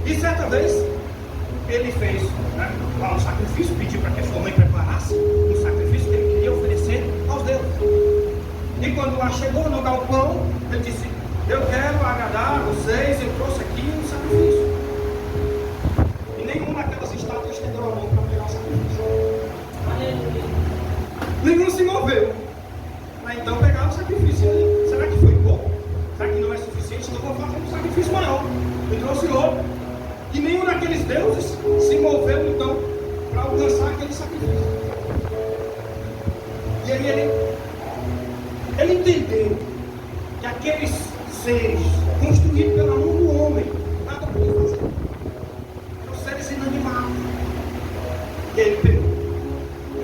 E certa vez, ele fez lá um sacrifício, pediu para que a sua mãe preparasse um sacrifício que ele queria oferecer aos deuses. E quando lá chegou no galpão, ele disse: eu quero agradar vocês, eu trouxe aqui um sacrifício. E nenhuma daquelas estátuas estendeu a mão para pegar o sacrifício. Aleluia. Nenhum se moveu. Mas então pegaram o sacrifício. Será que foi pouco? Será que não é suficiente? Então vou fazer um sacrifício maior. E trouxe outro. E nenhum daqueles deuses se moveu então para alcançar aquele sacrifício. E aí ele entendeu que aqueles seres construídos pela mão do homem nada podiam fazer. Eram seres inanimados. E ele pegou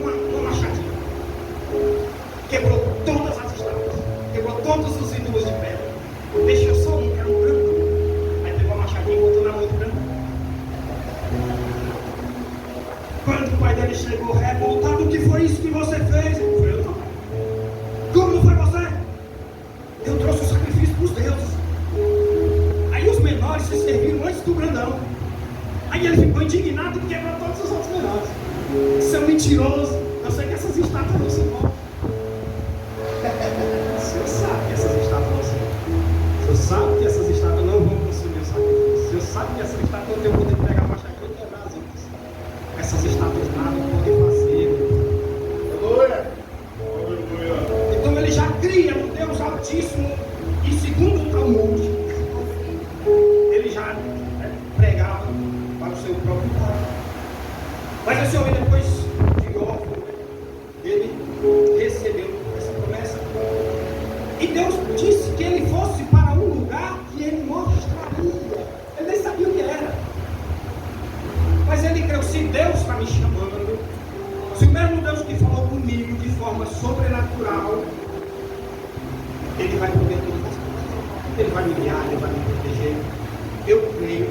uma machadinha, quebrou todas as estátuas, quebrou todos os ídolos de pedra, deixou só um, que era um branco. Aí pegou a machadinha e botou na mão do branco. Quando o pai dele chegou revoltado: o que foi isso que você fez? Ele falou: eu não. Como foi você? Eu trouxe o sacrifício para os deuses. Aí os menores se serviram antes do grandão. Aí ele ficou indignado e quebrou todos os outros menores. Isso é mentiroso. Eu sei que essas estátuas não se movem. O senhor sabe que essas estátuas não se movem. O senhor sabe que essas estátuas não vão consumir o sacrifício. O senhor sabe que essas estátuas não têm o poder de pegar a machadinha e quebrar as outras. Essas estátuas nada podem fazer. Aleluia! Então ele já cria no Deus Altíssimo. E segundo o Talmud, ele já pregava para o seu próprio pai. Mas esse homem, depois de órfão, ele recebeu essa promessa. E Deus disse que ele fosse para um lugar que ele mostraria. Ele nem sabia o que era. Mas ele creu: se Deus está me chamando, se o mesmo Deus que falou comigo de forma sobrenatural, Ele vai poder tudo fazer. Ele vai me guiar, Ele vai me proteger. Eu creio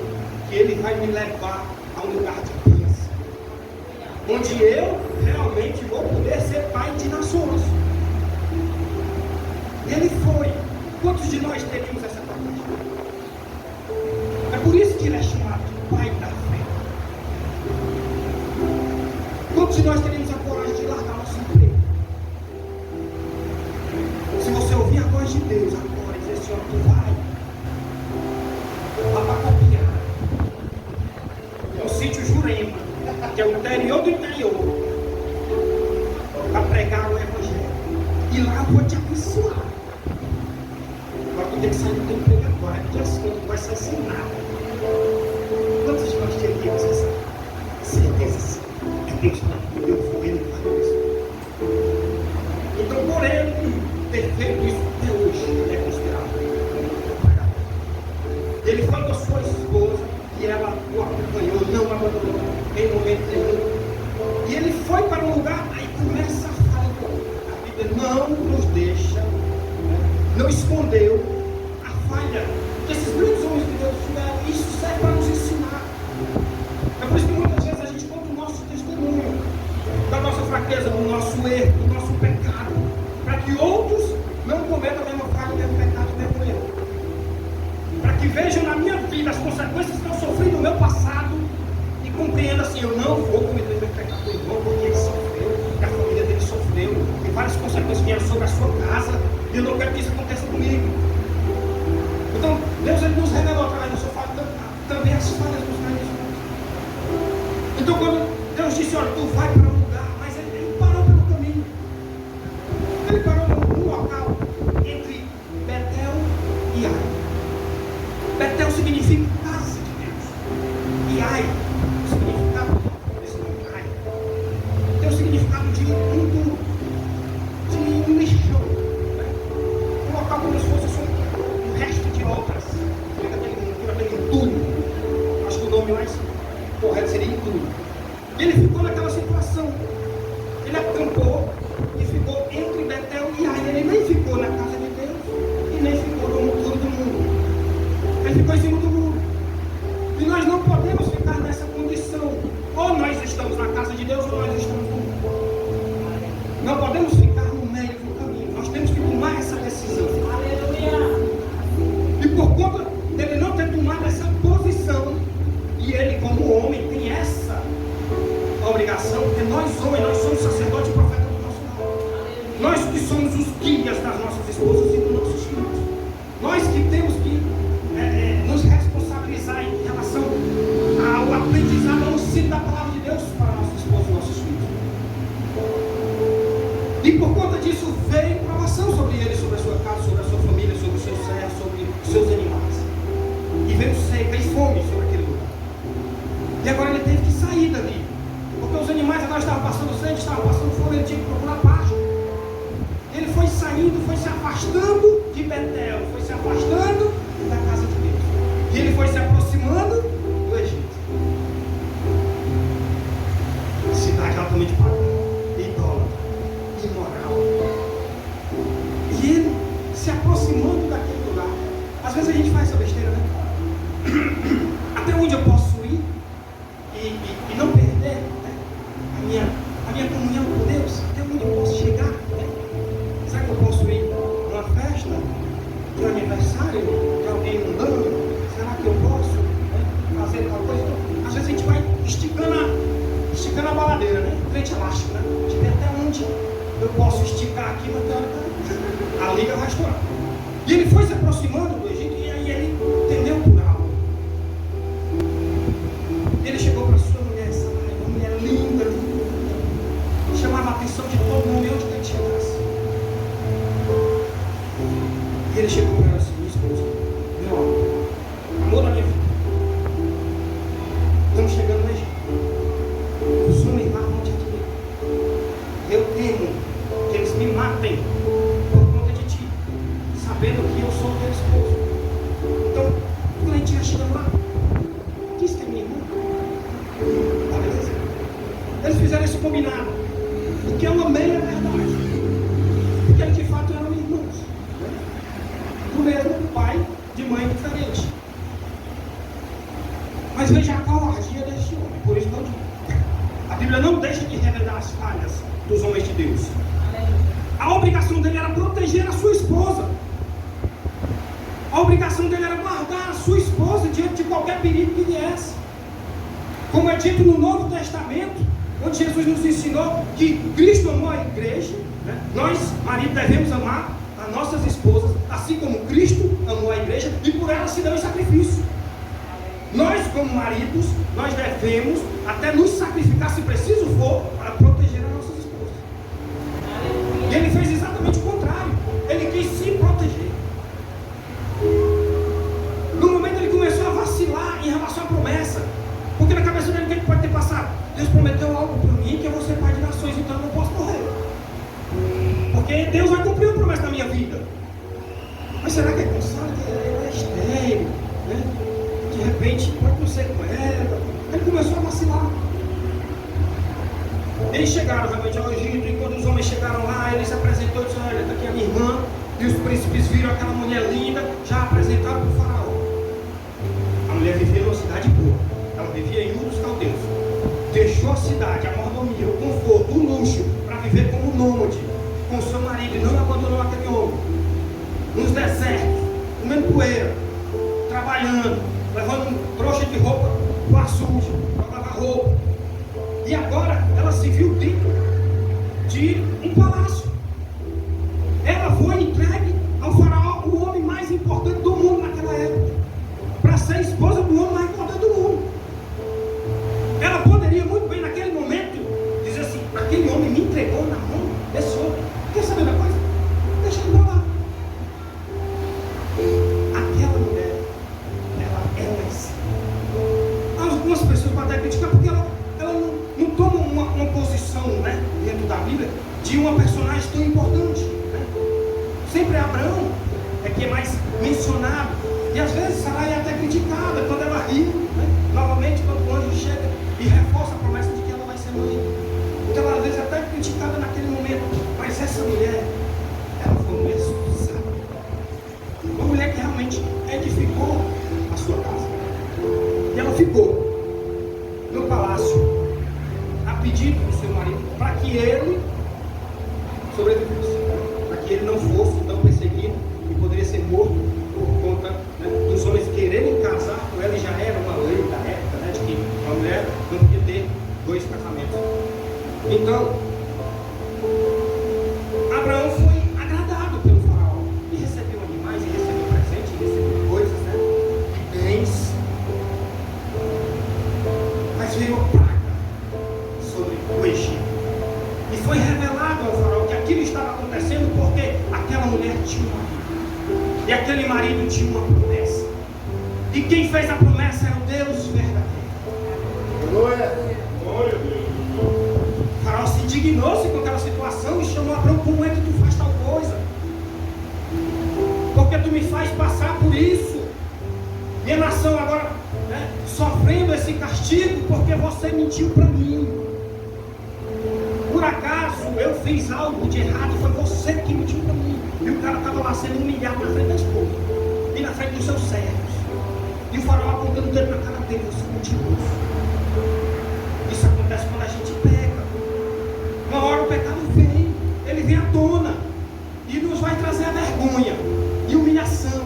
que Ele vai me levar a um lugar de bênção, onde eu realmente vou poder ser pai de nações. E ele foi. Quantos de nós teríamos essa coragem? É por isso que ele é chamado de pai da fé. Quantos de nós teríamos a coragem de largar nosso emprego? Se você ouvir a voz de Deus agora e dizer: Senhor, tu vai lá para copiar, é o sítio Jurema, que é o interior do interior, para pregar o Evangelho. E lá eu vou te abençoar. Agora tu tem que sair do teu emprego agora, porque assim tu vai ser ensinado. Quantos de nós teríamos essa certeza? É Deus, não, eu vou, Ele vai isso. Então, por ele ter feito isso, até hoje ele é considerado um pagador. Ele foi com a sua esposa e ela o acompanhou, não abandonou em momento nenhum. E ele foi para um lugar, aí começa a falha. A Bíblia não nos deixa, não escondeu a falha que esses grandes homens de Deus tiveram. Isso serve para nos ensinar. É por isso que muitas vezes a gente conta o nosso testemunho da nossa fraqueza, do nosso erro, do nosso pecado, para que outros não cometam a mesma falha, o mesmo pecado, o mesmo erro. Para que vejam na minha vida as consequências que eu sofri no meu passado e compreendam assim: eu não vou cometer o mesmo pecado do irmão, porque ele sofreu, que a família dele sofreu, e várias consequências vieram sobre a sua casa, e eu não quero que isso aconteça comigo. Então, Deus ele nos revelou através do seu fato também as falhas dos grandes homens. Então, quando Deus disse: olha, tu vai para um lugar, mas ele parou pelo caminho. Ele parou num local entre Betel e Ai. Betel significa casa de Deus. E Ai, o significado desse nome Ai, tem o significado de um lixão, né? Um local como se fosse um resto de obras. Fica aquele entulho. Acho que o nome mais correto seria entulho. Ele ficou naquela situação. Ele acampou e ficou entre Betel e Ai. Ele nem ficou na casa de Deus e nem ficou no muro do mundo. Ele ficou em cima do muro. E nós não podemos ficar nessa condição. Ou nós estamos na casa de Deus ou nós estamos no mundo. Não podemos ficar no meio do caminho. Nós temos que tomar essa decisão. Aleluia! E por conta dele não ter tomado essa posição, nós homens, nós somos sacerdotes e profetas do nosso lar. Nós que somos os guias das nossas esposas e dos nossos filhos. Nós que temos que nos responsabilizar em relação ao aprendizado, ao ensino da palavra de Deus para nossos esposos e nossos filhos. E por conta disso veio provação sobre ele, sobre a sua casa, sobre a sua família, sobre os seus servos, sobre os seus animais. E veio seca e fome sobre aquele lugar. E agora ele teve que sair dali. Porque os animais agora estavam passando sede, estavam passando fome, ele tinha que procurar pasto. Ele foi saindo, foi se afastando de Betel, foi se afastando da casa de Deus. E ele foi se aproximando do Egito. Cidade altamente pagã, idólatra, imoral. E ele se aproximando daquele lugar. Às vezes a gente faz essa besteira, né? Até onde eu posso ir e não perder, né, a minha comunhão com Deus? Até onde eu posso chegar? Né? Será que eu posso ir numa festa de um aniversário de alguém mundano? Será que eu posso, né, fazer tal coisa? Então, às vezes a gente vai esticando a baladeira, né? Frente elástico, né? A gente vê até onde eu posso esticar aqui, mas a liga vai estourar. E ele foi se aproximando do Egito e aí ele entendeu por algo. Ele chegou para sua mulher, uma mulher linda, chamava a atenção de todo mundo, onde que ele chegasse. E ele chegou para ela assim, minha esposa, meu amor da minha vida, estamos chegando no Egito. Os homens lá vão te admirar. Eu temo que eles me matem por conta de ti, sabendo que eu sou teu esposo. Então, quando a gente ia chegando lá, diz que é minha irmã. Tá, beleza? Eles fizeram esse combinado, porque eu amei a verdade, porque eles de fato eram irmãos, né? Do mesmo pai, de mãe diferente. Mas veja a covardia deste homem. Por isso que eu digo, a Bíblia não deixa de revelar as falhas dos homens de Deus. A obrigação dele era proteger a sua esposa. A obrigação dele era guardar a sua esposa diante de qualquer perigo que viesse. Como é dito no Novo Testamento, onde Jesus nos ensinou que Cristo amou a igreja, né? Nós, maridos, devemos amar as nossas esposas, assim como Cristo amou a igreja e por ela se deu em sacrifício. Nós, como maridos, nós devemos até nos sacrificar, se preciso for, para proteger as nossas esposas. E ele fez exatamente o contrário. Ele quis se proteger. No momento ele começou a vacilar em relação à promessa. Porque na cabeça dele, o que ele pode ter passado? Deus prometeu algo para mim, que eu vou ser pai de nações, então eu não posso morrer. Porque Deus vai cumprir a promessa na minha vida. Mas será que é cansado? Ela é estéril, né? De repente, pode não ser com ela. Ele começou a vacilar. Eles chegaram realmente ao Egito, e quando os homens chegaram lá, ele se apresentou e disse: olha, está aqui a minha irmã. E os príncipes viram aquela mulher linda, já apresentaram para o faraó. A mulher vivia numa cidade boa. Ela vivia em Ur dos Caldeus. Deixou a cidade, a mordomia, o conforto, o luxo, para viver como nômade, com seu marido, e não abandonou aquele homem. Nos desertos, comendo poeira, trabalhando, levando trouxa de roupa para suja, para lavar roupa. E agora ela se viu dentro de um palácio. Ela foi entregue ao faraó, o homem mais importante do mundo naquela época, para ser esposa do homem mais importante do mundo. Ela poderia muito bem naquele momento dizer assim: aquele homem me entregou na mão desse homem. Quer saber da coisa? Deixa ele lá. Aquela mulher, ela é um exemplo. Algumas pessoas podem criticar porque ela não toma uma posição, né, dentro da Bíblia de uma personagem tão importante, né? Sempre Abraão é que é mais mencionado. E às vezes Sarai é até criticada quando ela ri, né? Novamente, quando o anjo chega e reforça a promessa de que ela vai ser mãe. Então ela às vezes é até criticada naquele momento. Mas essa mulher, ela foi uma mulher sábia. Uma mulher que realmente edificou a sua casa. E ela ficou no palácio a pedido do seu marido para que ele sobrevivesse, para que ele não fosse tão perseguido e poderia ser morto por conta, né, dos homens quererem casar com ela. E já era uma lei da época, né, de que a mulher não podia ter 2 casamentos. Então, Abraão foi agradado pelo faraó e recebeu animais, e recebeu presentes, e recebeu coisas, né? E bens. Mas veio a praga sobre o Egito. E foi revelado ao faraó que aquilo estava acontecendo porque aquela mulher tinha um marido. E aquele marido tinha uma promessa. E quem fez a promessa era o Deus verdadeiro. Glória. Glória a Deus. O faraó se indignou-se com aquela situação e chamou Abraão: como é que tu faz tal coisa? Porque tu me faz passar por isso? Minha nação agora, né, sofrendo esse castigo porque você mentiu para mim. Por acaso eu fiz algo de errado? Foi você que mentiu para mim. E o cara estava lá sendo humilhado na frente da esposa e na frente dos seus servos. E o faraó apontando o dedo na cara dele: você é mentiroso. Isso acontece quando a gente peca. Uma hora o pecado vem, ele vem à tona e nos vai trazer a vergonha e humilhação.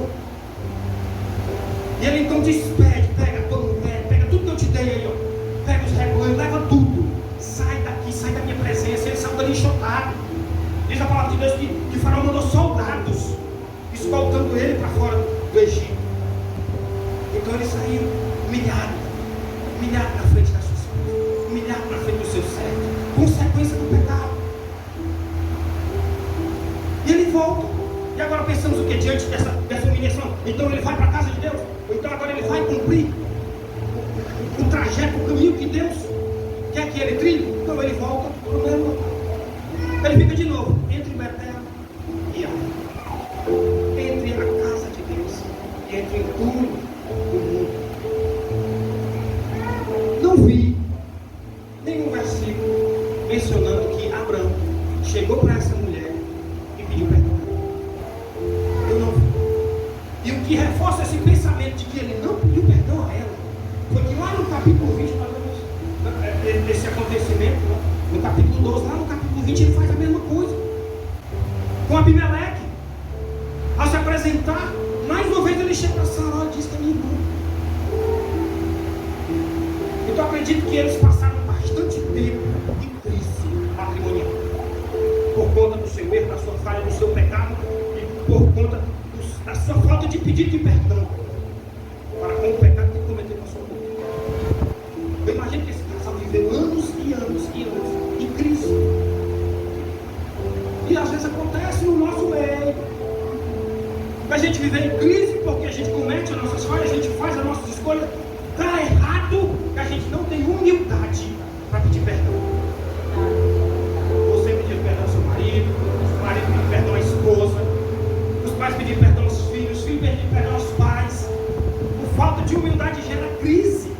E ele então despede: pega a tua mulher, pega tudo que eu te dei aí, ó. Pega os rebanhos, leva tudo. Sai daqui, sai da minha presença. Ele saiu dali enxotado. Diz a palavra de Deus que o faraó mandou soldados escoltando ele para fora do Egito. Então ele saiu humilhado na frente da sua esposa, humilhado na frente do seu servo, consequência do pecado. E ele volta. E agora pensamos o que? Diante dessa humilhação, então ele vai para a casa de Deus? Ou então agora ele vai cumprir o trajeto, o caminho que Deus quer que ele trilhe? Então ele volta para o mesmo local. Ele fica de novo entre Betel e Ai, entre a casa de Deus e entre o túmulo do mundo. Não vi nenhum versículo mencionando que Abraão chegou para essa mulher e pediu perdão. Eu não vi. E o que reforça esse pensamento de que ele não pediu perdão a ela foi que lá no capítulo 20 nós vemos esse acontecimento, né? No capítulo 12, lá no capítulo 20 ele faz a mesma coisa com Abimeleque. Ao se apresentar, mais uma vez ele chega para Sarai e diz que é minha irmã. Então acredito que eles passaram bastante tempo em crise matrimonial, por conta do seu erro, da sua falha, do seu pecado, e por conta da sua falta de pedido de perdão para com o pecado que cometeu com a sua mulher. Eu imagino que esse casal viveu anos e anos e anos em crise. E às vezes acontece no nosso meio. A gente vive em crise porque a gente comete as nossas falhas, a gente faz as nossas escolhas, dá errado, que a gente não tem humildade para pedir perdão. Você pedir perdão ao seu marido, o marido pedir perdão à esposa, os pais pedir perdão aos filhos, os filhos pedir perdão aos pais. Por falta de humildade gera crise.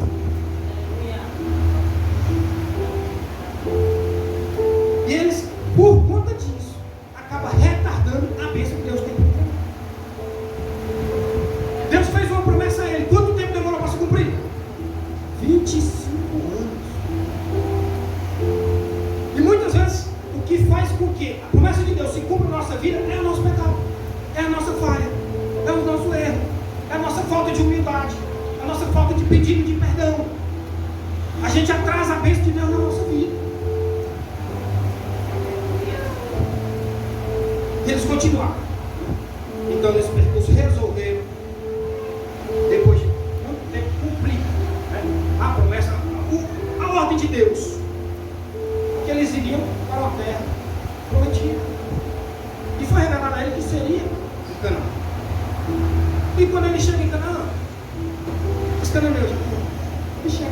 E eles, por conta disso, acabam retardando a bênção que Deus tem. Deus fez uma promessa a ele. Quanto tempo demorou para se cumprir? 25 anos. E muitas vezes o que faz com que a promessa de Deus se cumpra na nossa vida é o nosso pecado, é a nossa falha, é o nosso erro, é a nossa falta de humildade, é a nossa falta de pedido de perdão. A gente atrasa a bênção de Deus na nossa vida. E eles continuaram. Então nesse percurso resolveram, depois de muito tempo, cumprir, né, a promessa, a ordem de Deus, que eles iriam para uma terra prometida. E foi revelado a ele que seria em Canaã. E quando ele chega em Canaã, os cananeus chegam,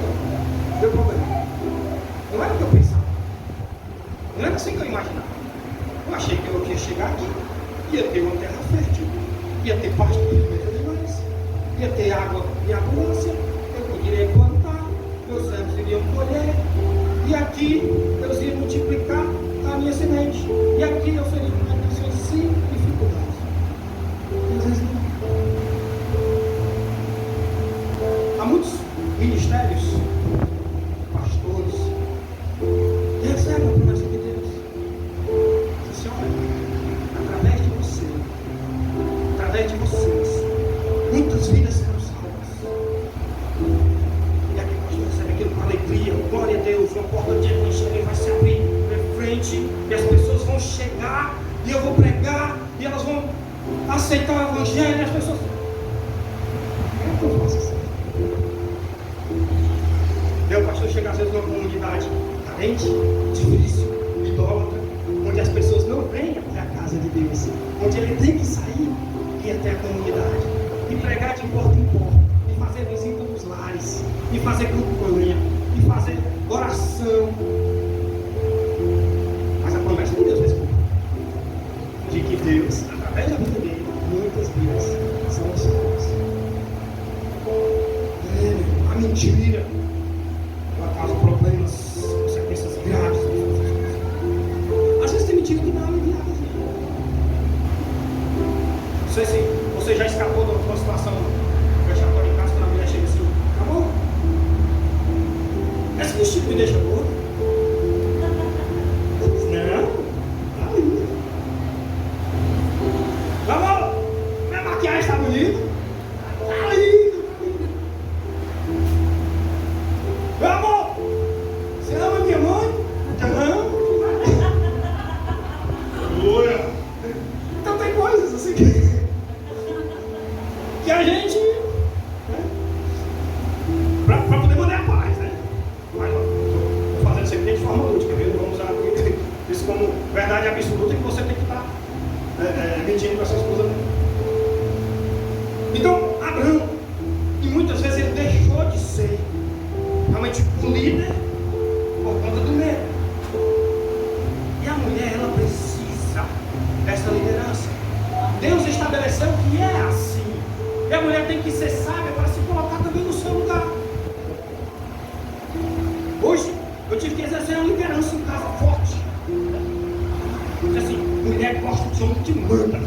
deu problema. Não era o que eu pensava, não era assim que eu imaginava. Eu achei que eu ia chegar aqui, ia ter uma terra fértil, ia ter pasto para os meus animais, ia ter água em abundância, eu poderia plantar, meus servos iriam colher, e aqui Deus ia multiplicar a minha semente, e aqui eu seria uma pessoa sem dificuldades. E às vezes não. Há muitos ministérios, pastores, que recebem a promessa de Deus. Diz assim: olha, através de você, através de vocês, muitas vidas serão salvas. E aqui o pastor recebe aquilo com alegria, glória a Deus, uma porta de evangelho vai se abrir. noite, e as pessoas vão chegar, e eu vou pregar, e elas vão aceitar o evangelho, e as pessoas... Como é que eu faço assim? O pastor chega às vezes numa comunidade carente, difícil, idólatra, onde as pessoas não vêm até a casa de Deus, onde ele tem que sair e ir até a comunidade, e pregar de porta em porta, e fazer visita nos lares, e fazer campanha, e fazer oração. Mas a promessa de Deus responde, de que Deus, através da vida dele, muitas vidas são salvas. A mentira causa problemas, consequências graves. Às vezes tem mentira que não é aliviada. Não sei se você já escapou de uma situação vexatória em casa, quando a mulher chega assim: amor, esse vestido me deixa gordo? Não, tá lindo. Amor, minha maquiagem está bonita? Tá lindo. Meu amor, você ama minha mãe? Não. Então tem coisas assim que a gente, né, para poder manter a paz, né? Mas estou fazendo isso aqui de forma lúdica, viu? Vamos usar isso como verdade absoluta, que você tem que estar mentindo para sua esposa. Então, Abraão, e muitas vezes ele deixou de ser realmente um líder por conta do medo. E a mulher, ela precisa dessa liderança. Deus estabeleceu que é assim. E a mulher tem que ser sábia para se colocar também no seu lugar. Hoje, eu tive que exercer uma liderança em casa forte. Porque assim, mulher gosta de homem que manda.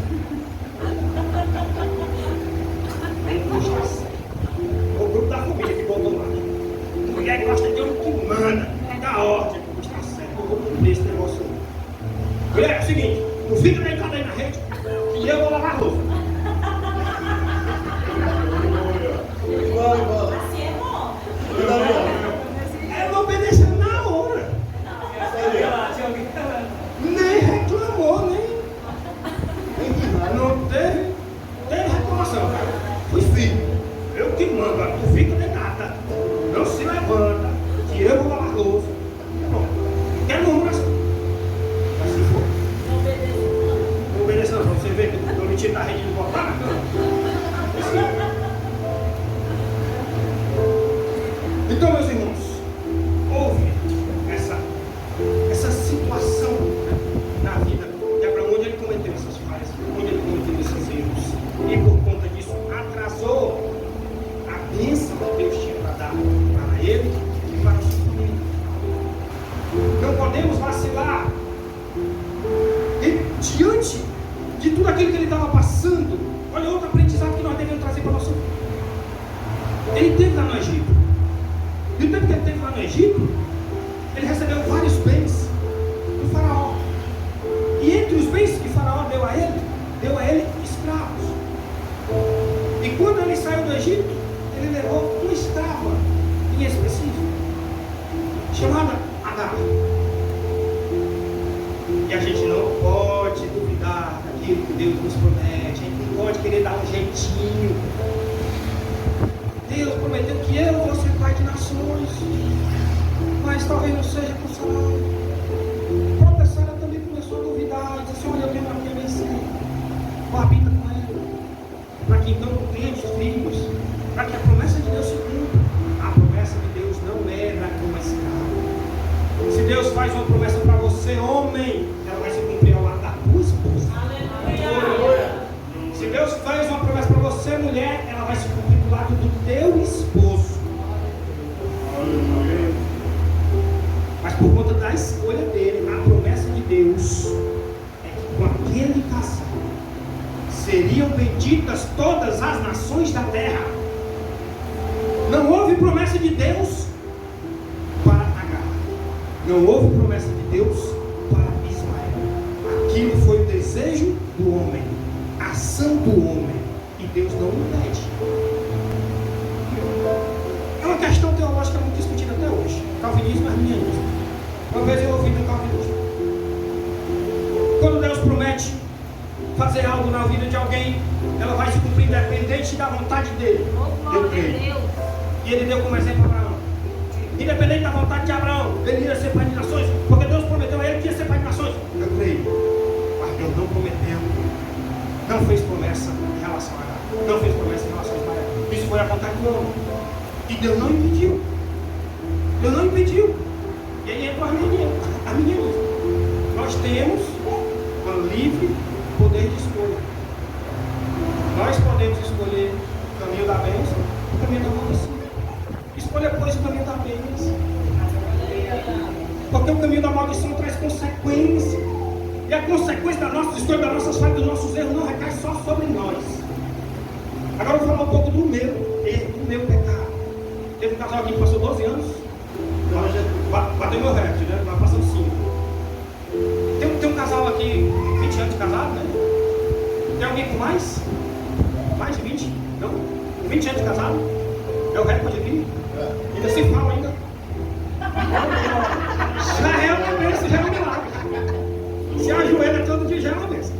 O grupo da família que botou lá. Mulher gosta de homem que manda, dá ordem, está certo, eu vou cumprir esse negócio. Mulher, é o seguinte, não fica deitado aí na rede, e eu vou lavar a roupa. Assim é bom. Ela obedeceu na hora. Nem reclamou, nem. Não teve reclamação, cara. Fui filho. Eu que mando, tu fica deitada. Não se levanta, que eu vou lavar a louça. Bom, não quero murmuração. Mas se for, não obedeça não. Você vê que eu me tiro da rede de botar na cama. Então, meus irmãos, houve essa situação na vida de Abraão, onde ele cometeu essas falhas, onde ele cometeu esses erros. E por conta disso, atrasou a bênção que Deus tinha para dar para ele e para a sua família. Não podemos vacilar. E diante de tudo aquilo que ele estava passando, olha outro aprendizado que nós devemos trazer para a nossa vida. Ele teve lá no Egito. E o tempo que ele teve lá no Egito, ele recebeu vários bens do faraó. E entre os bens que o faraó deu a ele escravos. E quando ele saiu do Egito, ele levou uma escrava em específico, chamada Agar. E a gente não pode duvidar daquilo que Deus nos promete. A gente não pode querer dar um jeitinho. Deus prometeu que eu vou ser pai de nações, mas talvez não seja por salário. A própria Sara também começou a duvidar e disse: olha, eu tenho uma filha bem séria, habita com ela, para que então tenha os filhos, para que a promessa de Deus se cumpra. A promessa de Deus não era como escravo. Se Deus faz uma promessa para você, homem, ela vai se cumprir ao lado da tua esposa. Aleluia. Se Deus faz uma promessa para você, mulher, ela vai se cumprir do lado do teu esposo. Aleluia. Mas por conta da escolha dele, a promessa de Deus é que com aquele casal seriam benditas todas as nações da terra. Não houve promessa de Deus para Agar. Não houve promessa de Deus para Ismael. Aquilo foi o desejo do homem, a ação do homem, e Deus não impede. É uma questão teológica muito discutida até hoje. Calvinismo e arminianismo. Uma vez eu ouvi um calvinista: fazer algo na vida de alguém, ela vai se cumprir independente da vontade dele. Eu creio. E ele deu como exemplo a Abraão. Independente da vontade de Abraão, ele ia ser pai de nações, porque Deus prometeu a ele que ia ser pai de nações. Eu creio. Mas Deus não prometeu, não fez promessa em relação a Abraão, não fez promessa em relação a Ismael. Isso foi a vontade do homem. E Deus não impediu. Deus não impediu. E aí entra a arminianismo. Nós temos um livre poder de escolha. Nós podemos escolher o caminho da bênção e o caminho da maldição. Escolha, pois, o caminho da bênção. Porque o caminho da maldição traz consequência. E a consequência da nossa escolha, das nossas falhas, dos nossos erros, não recai só sobre nós. Agora eu vou falar um pouco do meu erro, do meu pecado. Teve um casal aqui que passou 12 anos. Bateu meu recorde, né? Vai passando 5. Tem um casal aqui, 20 anos de casado, né? Tem alguém com mais? Mais de 20? Não? 20 anos de casado? É o recorde aqui? Ainda se fala ainda. Já é uma bênção, já é um milagre. Se ajoelha todo dia, já é uma bênção.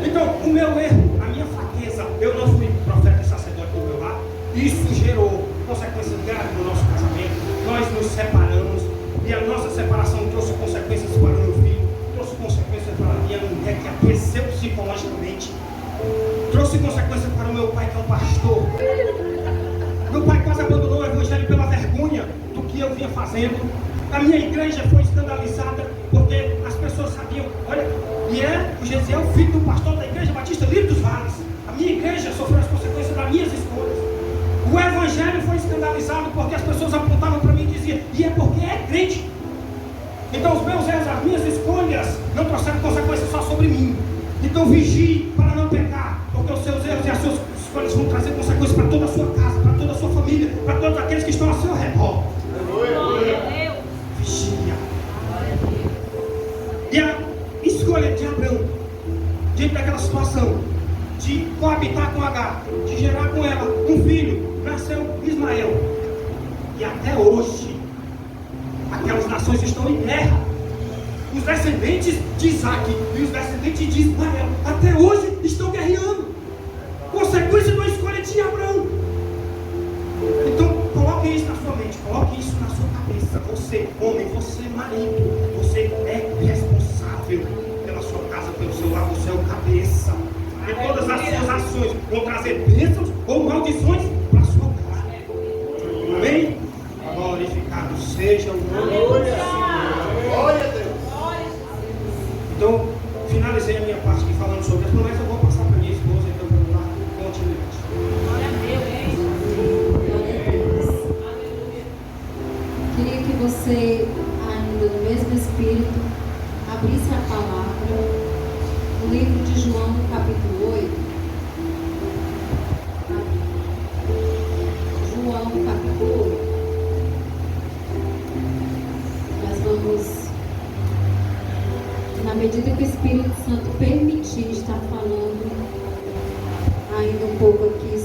Então, o meu erro, a minha fraqueza, eu não fui profeta e sacerdote do meu lar. Isso gerou consequências graves no nosso casamento. Nós nos separamos e a nossa separação trouxe consequências para o meu filho, trouxe consequências para a minha mulher que aqueceu psicologicamente, trouxe consequências para o meu pai que é um pastor. Meu pai quase abandonou o evangelho pela vergonha do que eu vinha fazendo. A minha igreja foi escandalizada porque as pessoas sabiam, olha, e é o Gesiel, filho do pastor da Igreja Batista Livre dos Vales. A minha igreja sofreu as consequências das minhas escolhas. O evangelho foi escandalizado porque as pessoas apontavam para mim e diziam, e é porque é crente. Então os meus erros, as minhas escolhas não trouxeram consequências só sobre mim. Então vigie para não pecar, porque os seus erros e as suas escolhas vão trazer consequências para toda a sua casa, para toda a sua família, para todos aqueles que estão ao seu redor. Vigia. E a escolha de Abraão, diante daquela situação, de coabitar com Agar, de gerar com ela um filho, nasceu Ismael. E até hoje, aquelas nações estão em guerra. Os descendentes de Isaac e os descendentes de Ismael, até hoje, estão guerreando. Consequência da escolha de Abraão. Então, coloque isso na sua mente, coloque isso na sua cabeça. Você, homem, você, marido, você é responsável pela sua casa, pelo seu lar, você é o cabeça. E todas as suas ações vão trazer bênçãos ou maldições para a sua casa. Amém? Glorificado seja o nome do Senhor. Glória a Deus. Então, finalizei a minha parte aqui falando sobre as promessas. Eu vou passar para minha esposa, então, para dar continuidade. Glória a Deus. Queria que você, ainda no mesmo espírito, abrisse a palavra no livro de João, no capítulo 8. João, capítulo 8. Nós vamos, na medida que o Espírito Santo permitir, estar falando ainda um pouco aqui